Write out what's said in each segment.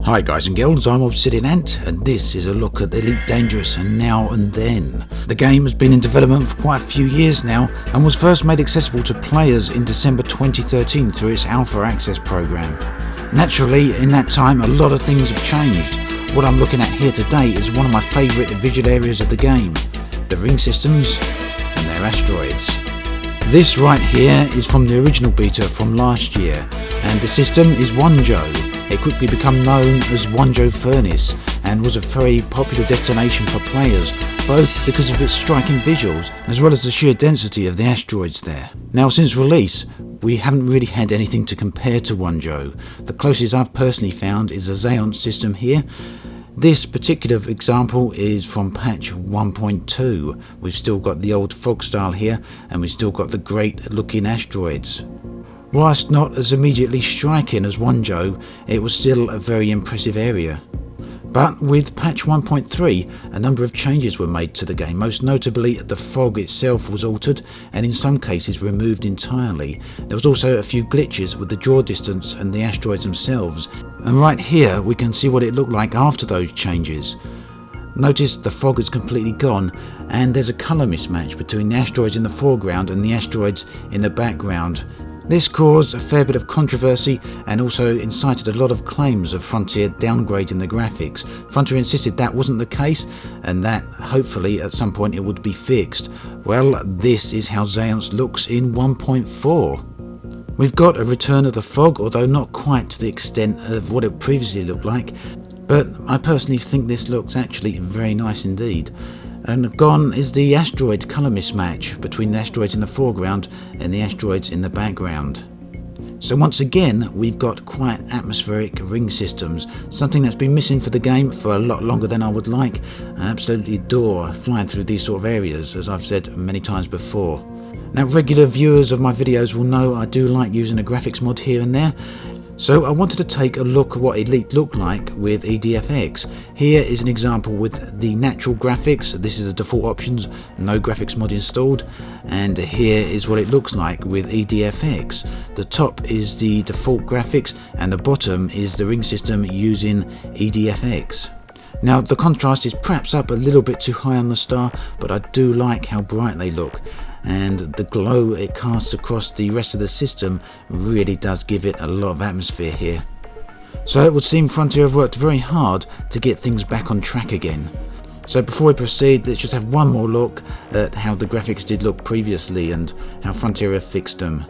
Hi guys and girls, I'm Obsidian Ant and this is a look at Elite Dangerous Now and Then. The game has been in development for quite a few years now and was first made accessible to players in December 2013 through its Alpha Access program. Naturally, in that time a lot of things have changed. What I'm looking at here today is one of my favourite visual areas of the game, the ring systems and their asteroids. This right here is from the original beta from last year and the system is Wonjo. It quickly became known as Wonjo Furnace and was a very popular destination for players, both because of its striking visuals as well as the sheer density of the asteroids there. Now since release, we haven't really had anything to compare to Wonjo. The closest I've personally found is a Xeon system here. This particular example is from patch 1.2. We've still got the old fog style here and we've still got the great looking asteroids. Whilst not as immediately striking as Wonjo, it was still a very impressive area. But with patch 1.3, a number of changes were made to the game. Most notably, the fog itself was altered and in some cases removed entirely. There was also a few glitches with the draw distance and the asteroids themselves. And right here we can see what it looked like after those changes. Notice the fog is completely gone and there's a colour mismatch between the asteroids in the foreground and the asteroids in the background. This caused a fair bit of controversy and also incited a lot of claims of Frontier downgrading the graphics. Frontier insisted that wasn't the case and that hopefully at some point it would be fixed. Well, this is how Xeon looks in 1.4. We've got a return of the fog, although not quite to the extent of what it previously looked like, but I personally think this looks actually very nice indeed. And gone is the asteroid colour mismatch between the asteroids in the foreground and the asteroids in the background. So once again we've got quite atmospheric ring systems, something that's been missing for the game for a lot longer than I would like. I absolutely adore flying through these sort of areas, as I've said many times before. Now regular viewers of my videos will know I do like using a graphics mod here and there. So I wanted to take a look at what Elite looked like with EDFX. Here is an example with the natural graphics. This is the default options, no graphics mod installed. And here is what it looks like with EDFX. The top is the default graphics and the bottom is the ring system using EDFX. Now the contrast is perhaps up a little bit too high on the star, but I do like how bright they look. And the glow it casts across the rest of the system really does give it a lot of atmosphere here. So it would seem Frontier have worked very hard to get things back on track again. So before we proceed, let's just have one more look at how the graphics did look previously and how Frontier have fixed them.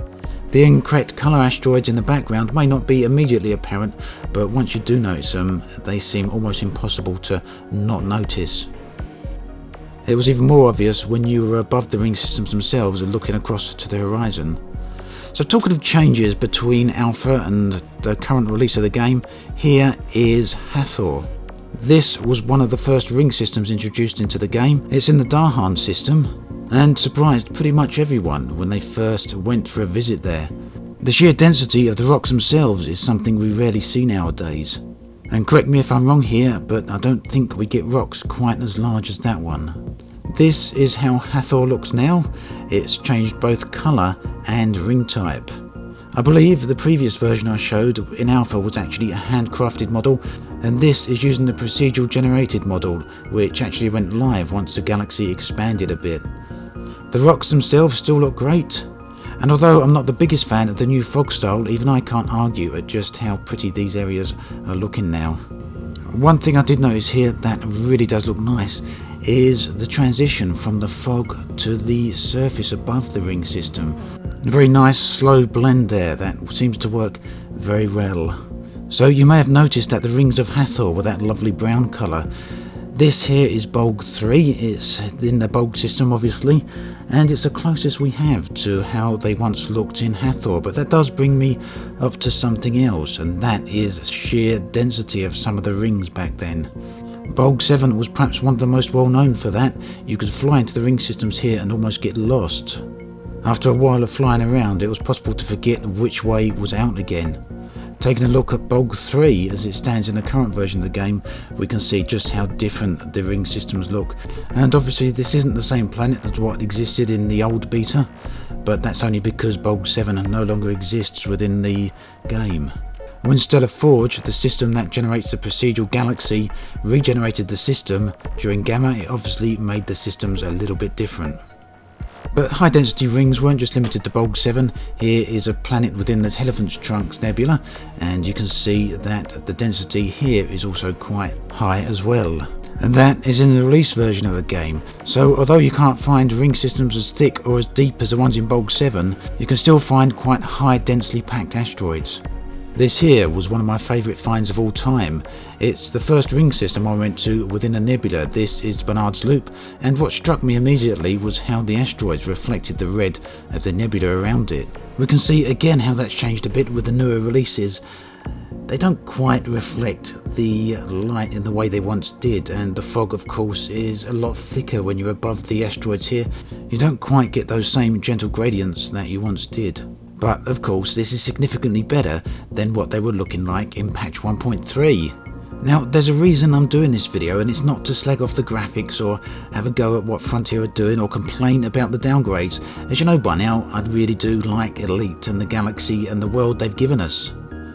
The incorrect colour asteroids in the background may not be immediately apparent, but once you do notice them, they seem almost impossible to not notice. It was even more obvious when you were above the ring systems themselves and looking across to the horizon. So talking of changes between Alpha and the current release of the game, here is Hathor. This was one of the first ring systems introduced into the game. It's in the Dahan system and surprised pretty much everyone when they first went for a visit there. The sheer density of the rocks themselves is something we rarely see nowadays. And correct me if I'm wrong here, but I don't think we get rocks quite as large as that one. This is how Hathor looks now. It's changed both colour and ring type. I believe the previous version I showed in Alpha was actually a handcrafted model, and this is using the procedural generated model, which actually went live once the galaxy expanded a bit. The rocks themselves still look great, and although I'm not the biggest fan of the new fog style, even I can't argue at just how pretty these areas are looking now. One thing I did notice here that really does look nice is the transition from the fog to the surface above the ring system. A very nice slow blend there that seems to work very well. So you may have noticed that the rings of Hathor were that lovely brown colour. This here is Bulk 3, it's in the Bulk system obviously, and it's the closest we have to how they once looked in Hathor, but that does bring me up to something else, and that is sheer density of some of the rings back then. Bulk 7 was perhaps one of the most well known for that. You could fly into the ring systems here and almost get lost. After a while of flying around, it was possible to forget which way was out again. Taking a look at Bulk 3 as it stands in the current version of the game, we can see just how different the ring systems look. And obviously this isn't the same planet as what existed in the old beta, but that's only because Bulk 7 no longer exists within the game. When Stellar Forge, the system that generates the procedural galaxy, regenerated the system during Gamma, it obviously made the systems a little bit different. But high density rings weren't just limited to Bulk 7. Here is a planet within the Elephant's Trunks Nebula, and you can see that the density here is also quite high as well. And that is in the release version of the game. So although you can't find ring systems as thick or as deep as the ones in Bulk 7, you can still find quite high densely packed asteroids. This here was one of my favourite finds of all time. It's the first ring system I went to within a nebula. This is Barnard's Loop, and what struck me immediately was how the asteroids reflected the red of the nebula around it. We can see again how that's changed a bit with the newer releases. They don't quite reflect the light in the way they once did, and the fog of course is a lot thicker when you're above the asteroids here. You don't quite get those same gentle gradients that you once did. But of course this is significantly better than what they were looking like in patch 1.3. Now there's a reason I'm doing this video, and it's not to slag off the graphics or have a go at what Frontier are doing or complain about the downgrades. As you know by now, I really do like Elite and the galaxy and the world they've given us.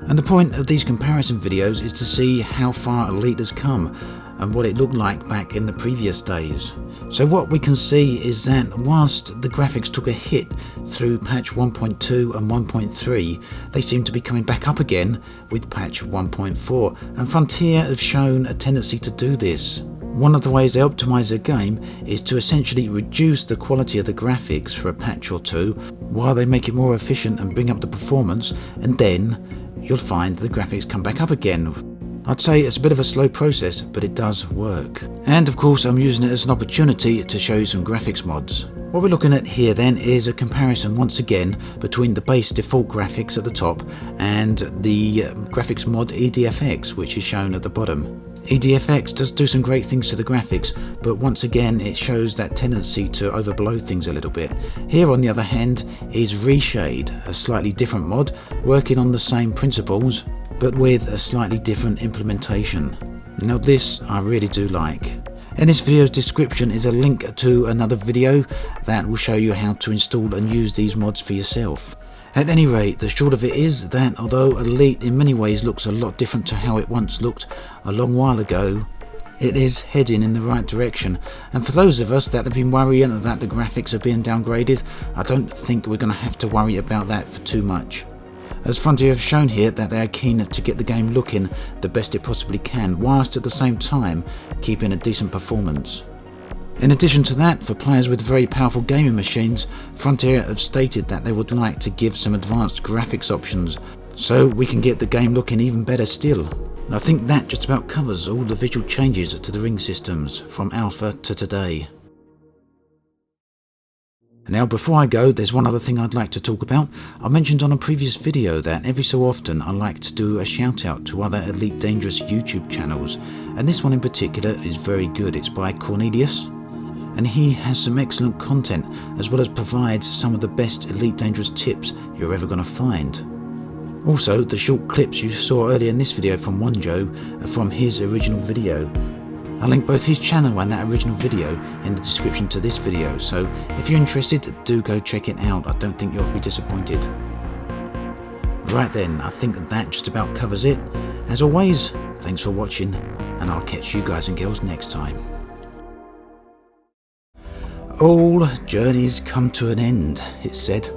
And the point of these comparison videos is to see how far Elite has come and what it looked like back in the previous days. So what we can see is that whilst the graphics took a hit through patch 1.2 and 1.3, they seem to be coming back up again with patch 1.4, and Frontier have shown a tendency to do this. One of the ways they optimise their game is to essentially reduce the quality of the graphics for a patch or two while they make it more efficient and bring up the performance, and then you'll find the graphics come back up again. I'd say it's a bit of a slow process, but it does work. And of course I'm using it as an opportunity to show you some graphics mods. What we're looking at here then is a comparison once again between the base default graphics at the top and the graphics mod EDFX, which is shown at the bottom. EDFX does do some great things to the graphics, but once again it shows that tendency to overblow things a little bit. Here on the other hand is Reshade, a slightly different mod working on the same principles but with a slightly different implementation. Now this I really do like. In this video's description is a link to another video that will show you how to install and use these mods for yourself. At any rate, the short of it is that although Elite in many ways looks a lot different to how it once looked a long while ago, it is heading in the right direction. And for those of us that have been worrying that the graphics are being downgraded, I don't think we're going to have to worry about that for too much, as Frontier have shown here that they are keen to get the game looking the best it possibly can, whilst at the same time keeping a decent performance. In addition to that, for players with very powerful gaming machines, Frontier have stated that they would like to give some advanced graphics options, so we can get the game looking even better still. And I think that just about covers all the visual changes to the ring systems from alpha to today. Now before I go, there's one other thing I'd like to talk about. I mentioned on a previous video that every so often I like to do a shout out to other Elite Dangerous YouTube channels, and this one in particular is very good. It's by Cornelius, and he has some excellent content as well as provides some of the best Elite Dangerous tips you're ever going to find. Also, the short clips you saw earlier in this video from Wonjo are from his original video. I'll link both his channel and that original video in the description to this video, so if you're interested, do go check it out. I don't think you'll be disappointed. Right then, I think that just about covers it. As always, thanks for watching, and I'll catch you guys and girls next time. All journeys come to an end, it's said,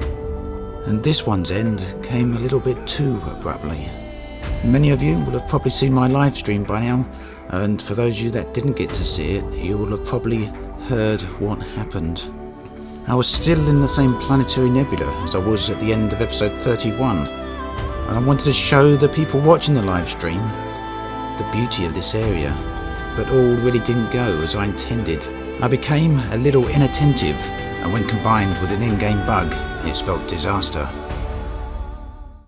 and this one's end came a little bit too abruptly. Many of you will have probably seen my live stream by now, and for those of you that didn't get to see it, you will have probably heard what happened. I was still in the same planetary nebula as I was at the end of episode 31, and I wanted to show the people watching the live stream the beauty of this area, but all really didn't go as I intended. I became a little inattentive, and when combined with an in-game bug, it spelled disaster.